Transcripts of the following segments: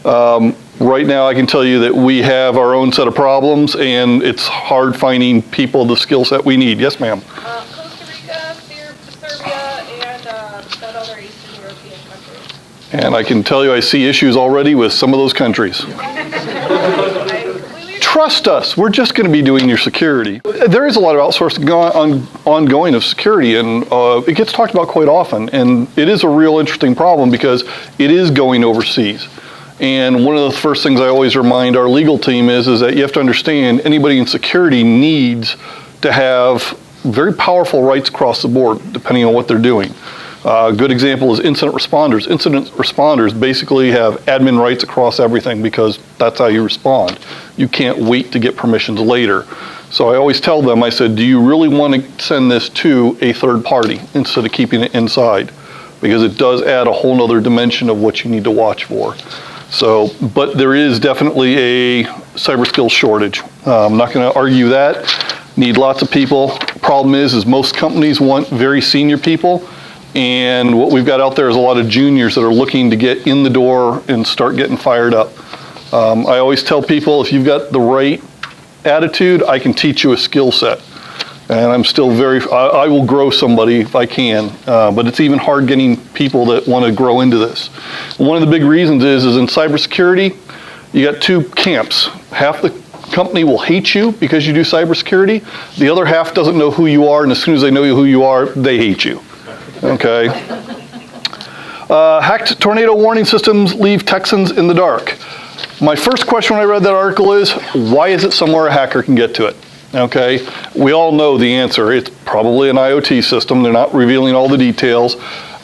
Right now, I can tell you that we have our own set of problems, and it's hard finding people the skill set we need. Yes, ma'am. Costa Rica, Serbia, and that other Eastern European country. And I can tell you I see issues already with some of those countries. Trust us, we're just going to be doing your security. There is a lot of outsourcing ongoing of security, and it gets talked about quite often, and it is a real interesting problem because it is going overseas. And one of the first things I always remind our legal team is that you have to understand anybody in security needs to have very powerful rights across the board, depending on what they're doing. A good example is incident responders. Incident responders basically have admin rights across everything because that's how you respond. You can't wait to get permissions later. So I always tell them, I said, do you really want to send this to a third party instead of keeping it inside? Because it does add a whole nother dimension of what you need to watch for. So, but there is definitely a cyber skills shortage. I'm not going to argue that. Need lots of people. Problem is most companies want very senior people, and what we've got out there is a lot of juniors that are looking to get in the door and start getting fired up. I always tell people, if you've got the right attitude, I can teach you a skill set. And I'm still I will grow somebody if I can, but it's even hard getting people that want to grow into this. One of the big reasons is in cybersecurity, you got two camps. Half the company will hate you because you do cybersecurity. The other half doesn't know who you are, and as soon as they know who you are, they hate you. Okay. Hacked tornado warning systems leave Texans in the dark. My first question when I read that article is, why is it somewhere a hacker can get to it? Okay, we all know the answer. It's probably an IoT system. They're not revealing all the details.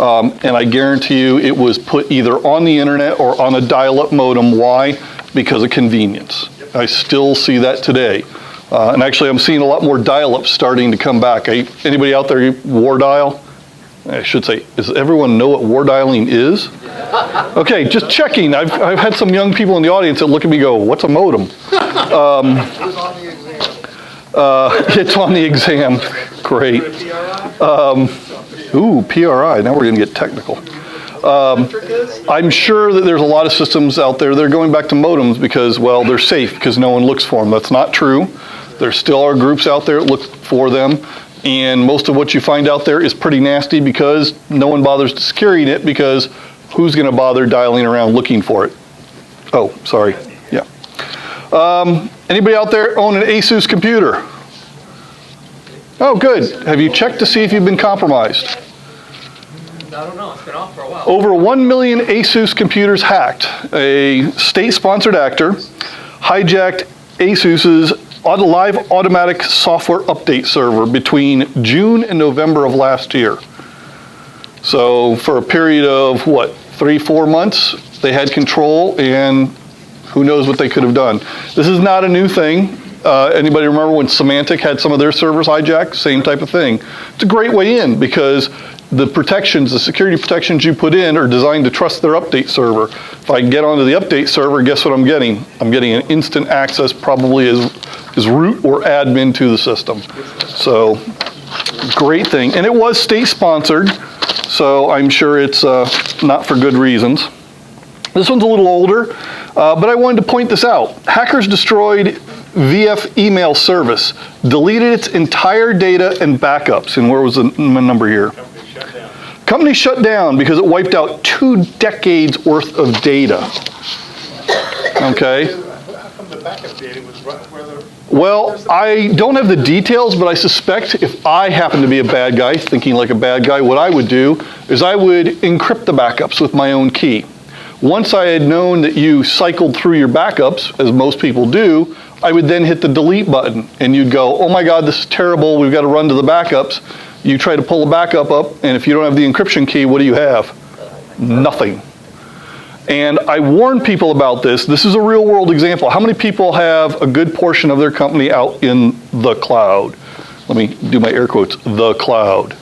And I guarantee you it was put either on the internet or on a dial-up modem. Why? Because of convenience. I still see that today. And actually I'm seeing a lot more dial-ups starting to come back. Anybody out there war dial? I should say, does everyone know what war dialing is? Okay, just checking. I've had some young people in the audience that look at me and go, what's a modem? It's on the exam. Great. PRI. Now we're going to get technical. I'm sure that there's a lot of systems out there that are going back to modems because, well, they're safe because no one looks for them. That's not true. There still are groups out there that look for them. And most of what you find out there is pretty nasty because no one bothers securing it because who's going to bother dialing around looking for it? Oh, sorry. Yeah. Anybody out there own an Asus computer? Oh, good. Have you checked to see if you've been compromised? I don't know. It's been off for a while. Over 1 million Asus computers hacked. A state-sponsored actor hijacked Asus's live automatic software update server between June and November of last year. So for a period of, 3-4 months, they had control, and who knows what they could have done. This is not a new thing. Anybody remember when Symantec had some of their servers hijacked? Same type of thing. It's a great way in because the protections, the security protections you put in are designed to trust their update server. If I get onto the update server, guess what I'm getting? I'm getting an instant access, probably as root or admin to the system. So, great thing. And it was state-sponsored, so I'm sure it's not for good reasons. This one's a little older, but I wanted to point this out. Hackers destroyed VF email service, deleted its entire data and backups. And where was the number here? Company shut down because it wiped out 2 decades worth of data. Okay. How come the backup data was where the... Well, I don't have the details, but I suspect if I happen to be a bad guy, thinking like a bad guy, what I would do is I would encrypt the backups with my own key. Once I had known that you cycled through your backups, as most people do, I would then hit the delete button and you'd go, oh my God, this is terrible, we've got to run to the backups. You try to pull the backup up, and if you don't have the encryption key, what do you have? Nothing. And I warn people about this. This is a real world example. How many people have a good portion of their company out in the cloud? Let me do my air quotes, the cloud.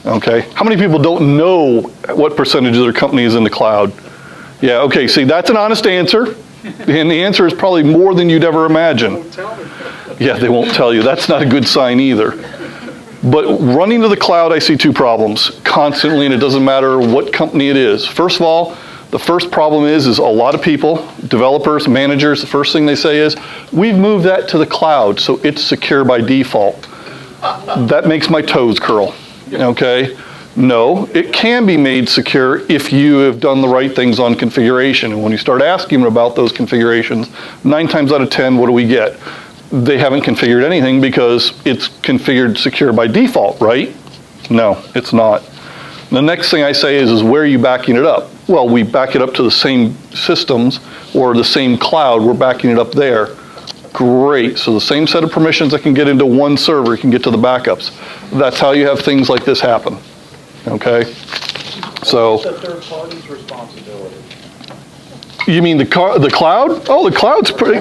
Okay, how many people don't know what percentage of their company is in the cloud? Yeah, okay, see, that's an honest answer. And the answer is probably more than you'd ever imagine. Yeah, they won't tell you. That's not a good sign either. But running to the cloud, I see 2 problems constantly, and it doesn't matter what company it is. First of all, The first problem is a lot of people, developers, managers, the first thing they say is, we've moved that to the cloud, so it's secure by default. That makes my toes curl, okay? No, it can be made secure if you have done the right things on configuration. And when you start asking them about those configurations, 9 times out of 10, what do we get? They haven't configured anything because it's configured secure by default, right? No, it's not. The next thing I say is where are you backing it up? Well, we back it up to the same systems or the same cloud. We're backing it up there. Great, so the same set of permissions that can get into one server can get to the backups. That's how you have things like this happen. Okay, so. What's the third party's responsibility? You mean the cloud? Oh, the cloud's pretty.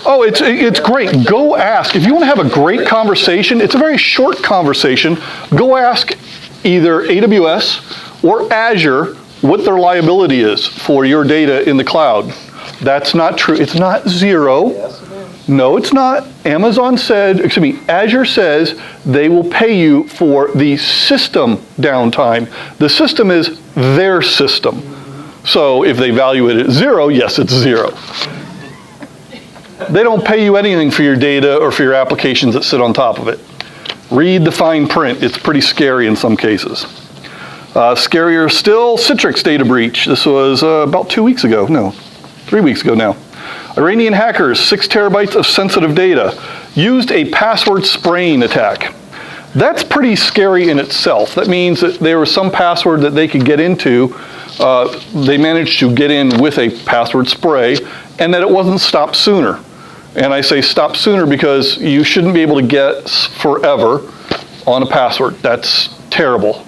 Oh, it's great. Go ask. If you want to have a great conversation, it's a very short conversation. Go ask either AWS or Azure what their liability is for your data in the cloud. That's not true. It's not zero. Yes, it is. No, it's not. Azure says they will pay you for the system downtime. The system is their system. So if they value it at 0, yes, it's 0. They don't pay you anything for your data or for your applications that sit on top of it. Read the fine print. It's pretty scary in some cases. Scarier still, Citrix data breach. This was about 2 weeks ago. No, 3 weeks ago now. Iranian hackers, 6 terabytes of sensitive data, used a password spraying attack. That's pretty scary in itself. That means that there was some password that they could get into. They managed to get in with a password spray, and that it wasn't stopped sooner. And I say stop sooner because you shouldn't be able to get forever on a password. That's terrible.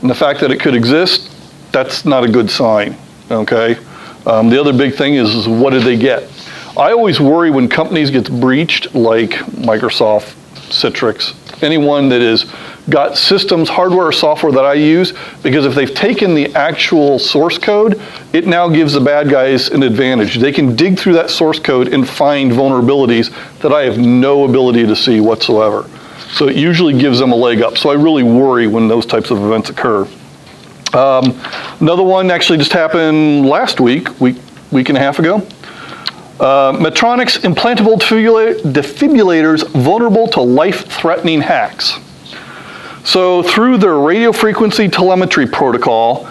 And the fact that it could exist, that's not a good sign, okay? The other big thing is what did they get? I always worry when companies get breached, like Microsoft, Citrix, anyone that has got systems, hardware or software that I use, because if they've taken the actual source code, it now gives the bad guys an advantage. They can dig through that source code and find vulnerabilities that I have no ability to see whatsoever. So it usually gives them a leg up. So I really worry when those types of events occur. Another one actually just happened last week and a half ago. Medtronic's implantable defibrillators vulnerable to life-threatening hacks. So through their radio frequency telemetry protocol,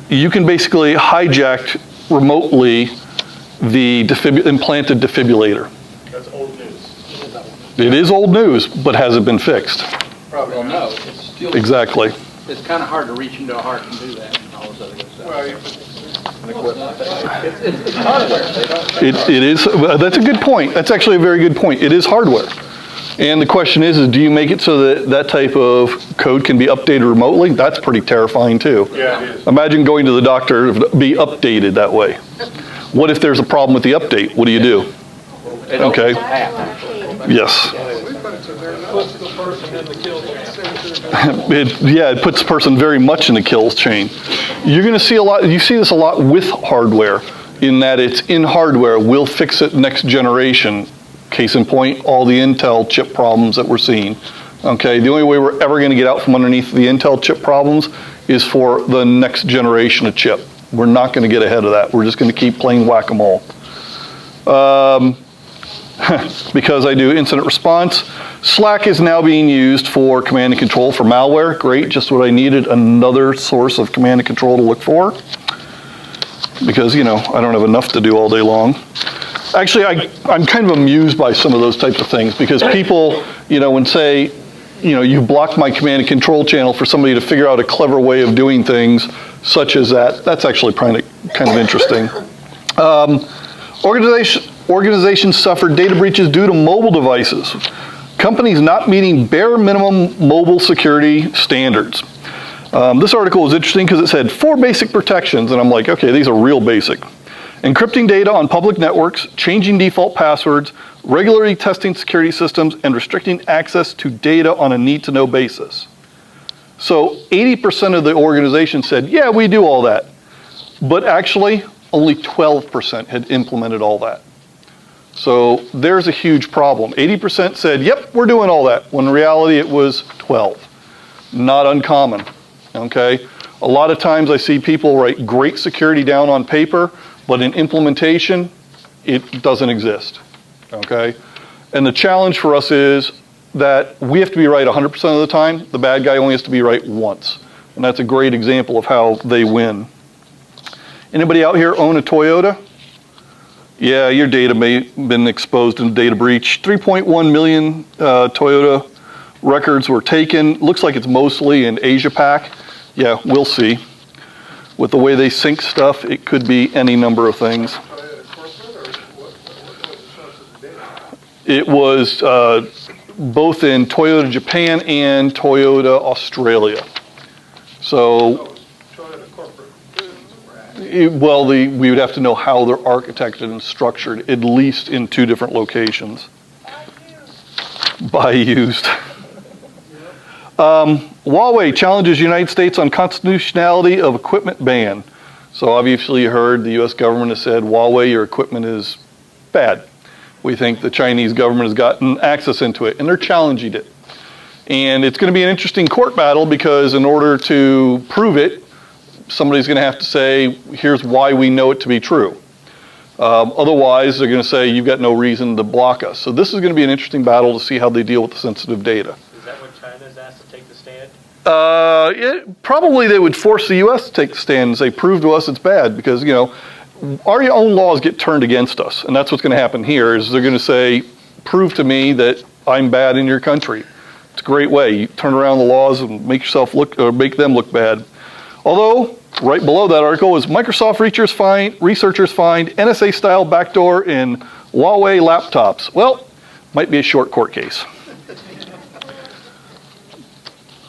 you can basically hijack remotely the implanted defibrillator. That's old news. It is old news, but has it been fixed? Probably Well, not. no, it's still. Exactly. It's kind of hard to reach into a heart and do that and all this other good stuff. Well, It's hardware. They don't. It is. That's a good point. That's actually a very good point. It is hardware. And the question is do you make it so that that type of code can be updated remotely? That's pretty terrifying too. Yeah, it is. Imagine going to the doctor to be updated that way. What if there's a problem with the update? What do you do? Okay. Yes. Puts the person in the kill chain. It puts the person very much in the kills chain. You're going to see a lot, you see this a lot with hardware, in that it's in hardware, we'll fix it next generation. Case in point, all the Intel chip problems that we're seeing. Okay, the only way we're ever going to get out from underneath the Intel chip problems is for the next generation of chip. We're not going to get ahead of that. We're just going to keep playing whack-a-mole. Because I do incident response, Slack is now being used for command and control for malware. Great, just what I needed, another source of command and control to look for. Because, I don't have enough to do all day long. Actually, I'm kind of amused by some of those types of things because people, when say, you blocked my command and control channel for somebody to figure out a clever way of doing things such as that, that's actually kind of interesting. Organizations suffered data breaches due to mobile devices. Companies not meeting bare minimum mobile security standards. This article was interesting because it said 4 basic protections, and I'm like, okay, these are real basic. Encrypting data on public networks, changing default passwords, regularly testing security systems, and restricting access to data on a need-to-know basis. So 80% of the organization said, yeah, we do all that. But actually, only 12% had implemented all that. So there's a huge problem. 80% said, yep, we're doing all that, when in reality it was 12. Not uncommon, okay? A lot of times I see people write great security down on paper, but in implementation, it doesn't exist, okay? And the challenge for us is that we have to be right 100% of the time. The bad guy only has to be right once. And that's a great example of how they win. Anybody out here own a Toyota? Yeah, your data may have been exposed in a data breach. 3.1 million Toyota records were taken. Looks like it's mostly in Asia Pac. Yeah, we'll see. With the way they sync stuff, it could be any number of things. It was both in Toyota Japan and Toyota Australia. So, we would have to know how they're architected and structured, at least in 2 different locations. By used. Huawei challenges United States on constitutionality of equipment ban. So obviously you heard the U.S. government has said, Huawei, your equipment is bad. We think the Chinese government has gotten access into it, and they're challenging it. And it's going to be an interesting court battle because in order to prove it, somebody's going to have to say, here's why we know it to be true. Otherwise, they're going to say, you've got no reason to block us. So this is going to be an interesting battle to see how they deal with the sensitive data. Is that what China's asked to take the stand? Probably they would force the U.S. to take the stand and say, prove to us it's bad, because, you know, our own laws get turned against us. And that's what's going to happen here, is they're going to say, prove to me that I'm bad in your country. It's a great way. You turn around the laws and make yourself look, or make them look bad. Although, right below that article is Microsoft researchers find NSA-style backdoor in Huawei laptops. Well, might be a short court case.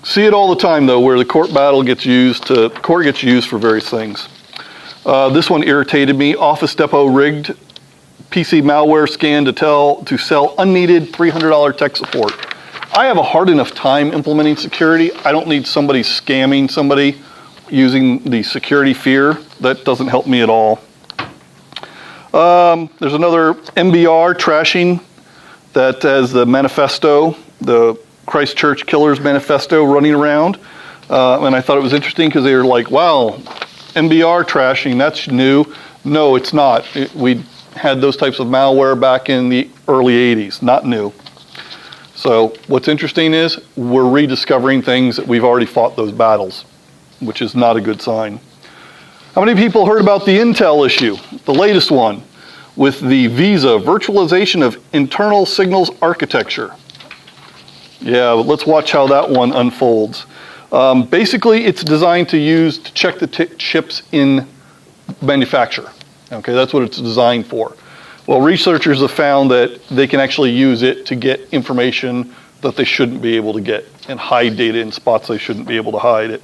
See it all the time, though, where the court gets used for various things. This one irritated me. Office Depot rigged PC malware scan to sell unneeded $300 tech support. I have a hard enough time implementing security. I don't need somebody scamming somebody using the security fear. That doesn't help me at all. There's another MBR trashing that has the manifesto, the Christchurch Killers manifesto running around. And I thought it was interesting because they were like, wow, MBR trashing, that's new. No, it's not. We had those types of malware back in the early 80s, not new. So what's interesting is we're rediscovering things that we've already fought those battles, which is not a good sign. How many people heard about the Intel issue, the latest one, with the Visa virtualization of internal signals architecture? Yeah, let's watch how that one unfolds. Basically, it's designed to check the chips in manufacture. Okay, that's what it's designed for. Well, researchers have found that they can actually use it to get information that they shouldn't be able to get and hide data in spots they shouldn't be able to hide it.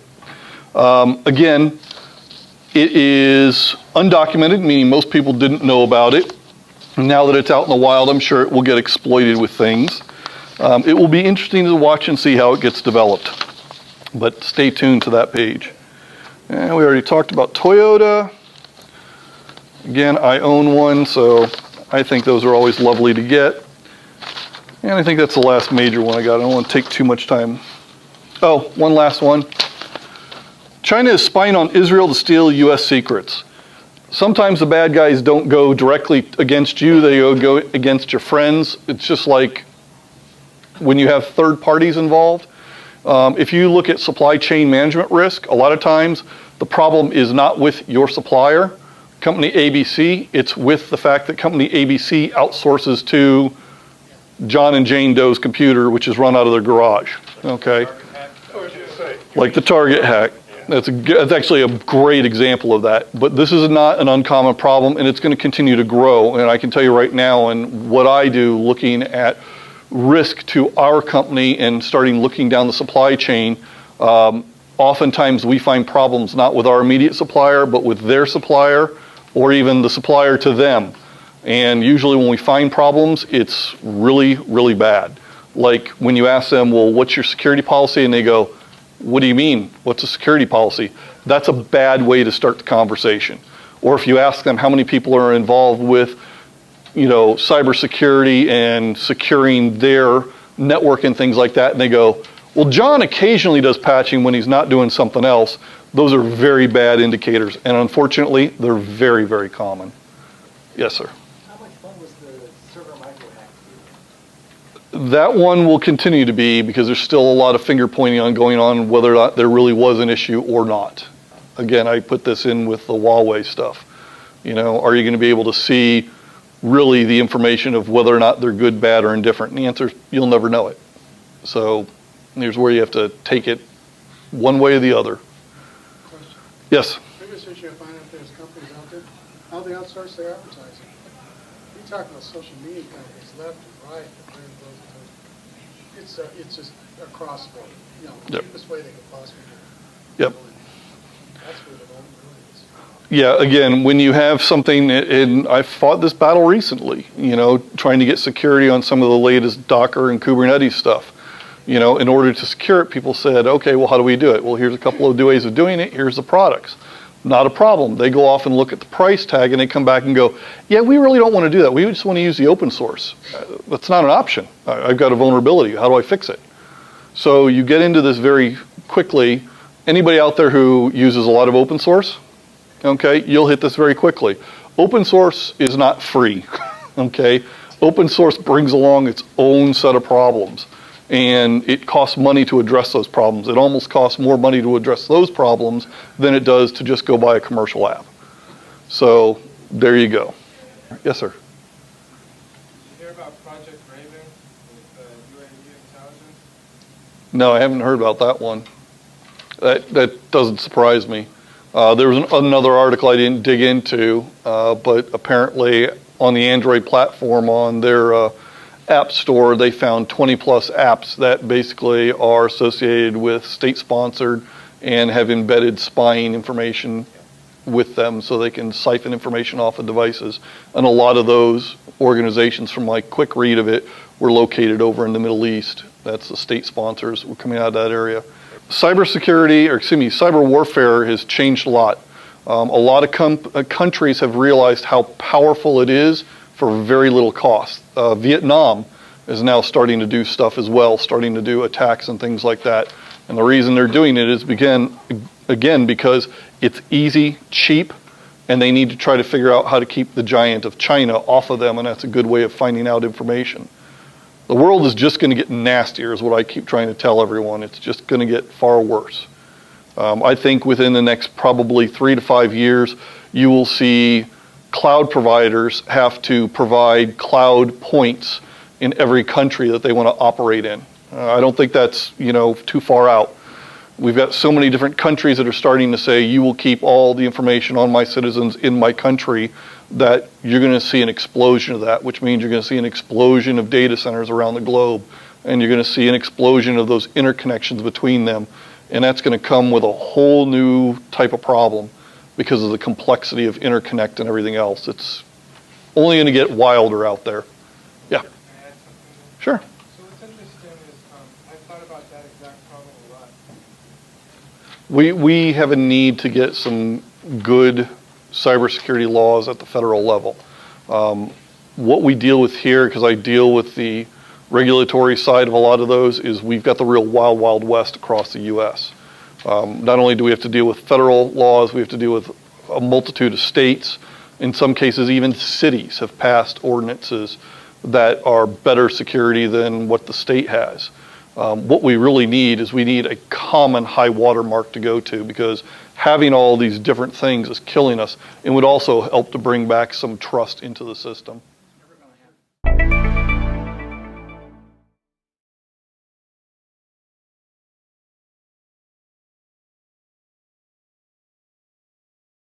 Again, it is undocumented, meaning most people didn't know about it. Now that it's out in the wild, I'm sure it will get exploited with things. It will be interesting to watch and see how it gets developed. But stay tuned to that page. And we already talked about Toyota. Again, I own one, so I think those are always lovely to get. And I think that's the last major one I got. I don't want to take too much time. Oh, one last one. China is spying on Israel to steal U.S. secrets. Sometimes the bad guys don't go directly against you, they go against your friends. It's just like when you have third parties involved. If you look at supply chain management risk, a lot of times the problem is not with your supplier, company ABC, it's with the fact that company ABC outsources to John and Jane Doe's computer, which is run out of their garage, okay? Like the Target hack. That's actually a great example of that. But this is not an uncommon problem, and it's going to continue to grow. And I can tell you right now, and what I do looking at risk to our company and starting looking down the supply chain, oftentimes we find problems not with our immediate supplier, but with their supplier or even the supplier to them. And usually when we find problems, it's really, really bad. Like when you ask them, well, what's your security policy? And they go, what do you mean? What's a security policy? That's a bad way to start the conversation. Or if you ask them how many people are involved with, cybersecurity and securing their network and things like that, and they go, Well, John occasionally does patching when he's not doing something else. Those are very bad indicators, and unfortunately, they're very, very common. Yes, sir. How much fun was the server micro hack? That one will continue to be because there's still a lot of finger pointing on going on whether or not there really was an issue or not. Again, I put this in with the Huawei stuff. You know, are you going to be able to see really the information of whether or not they're good, bad, or indifferent? And the answer is you'll never know it. So here's where you have to take it one way or the other. Question. Yes? Biggest issue I find out there's companies out there, how they outsource their advertising. We talk about social media companies left and right, but they're it's just across the board, you know, Yep. cheapest way they could possibly do Yep. it. That's where the moment really is. Yeah, again, when you have something, and I fought this battle recently, you know, trying to get security on some of the latest Docker and Kubernetes stuff. You know, in order to secure it, people said, okay, well, how do we do it? Well, here's a couple of ways of doing it. Here's the products. Not a problem. They go off and look at the price tag and they come back and go, yeah, we really don't want to do that. We just want to use the open source. That's not an option. I've got a vulnerability. How do I fix it? So you get into this very quickly. Anybody out there who uses a lot of open source, okay, you'll hit this very quickly. Open source is not free, okay? Open source brings along its own set of problems. And it costs money to address those problems. It almost costs more money to address those problems than it does to just go buy a commercial app. So there you go. Yes, sir. Did you hear about Project Raven with UAV intelligence? No, I haven't heard about that one. That doesn't surprise me. There was another article I didn't dig into, but apparently on the Android platform on their App Store, they found 20 plus apps that basically are associated with state-sponsored and have embedded spying information with them so they can siphon information off of devices. And a lot of those organizations, from my quick read of it, were located over in the Middle East. That's the state sponsors were coming out of that area. Cybersecurity, or excuse me, cyber warfare has changed a lot. A lot of countries have realized how powerful it is for very little cost. Vietnam is now starting to do stuff as well, starting to do attacks and things like that. And the reason they're doing it is again because it's easy, cheap, and they need to try to figure out how to keep the giant of China off of them, and that's a good way of finding out information. The world is just going to get nastier is what I keep trying to tell everyone. It's just going to get far worse. I think within the next probably 3 to 5 years, you will see cloud providers have to provide cloud points in every country that they want to operate in. I don't think that's, you know, too far out. We've got so many different countries that are starting to say, you will keep all the information on my citizens in my country, that you're going to see an explosion of that, which means you're going to see an explosion of data centers around the globe, and you're going to see an explosion of those interconnections between them. And that's going to come with a whole new type of problem because of the complexity of interconnect and everything else. It's only going to get wilder out there. Yeah. Can I add something? Sure. So what's interesting is I've thought about that exact problem a lot. We have a need to get some good cybersecurity laws at the federal level. What we deal with here, because I deal with the regulatory side of a lot of those, is we've got the real wild, wild west across the U.S. Not only do we have to deal with federal laws, we have to deal with a multitude of states. In some cases, even cities have passed ordinances that are better security than what the state has. What we really need is we need a common high water mark to go to, because having all these different things is killing us and would also help to bring back some trust into the system.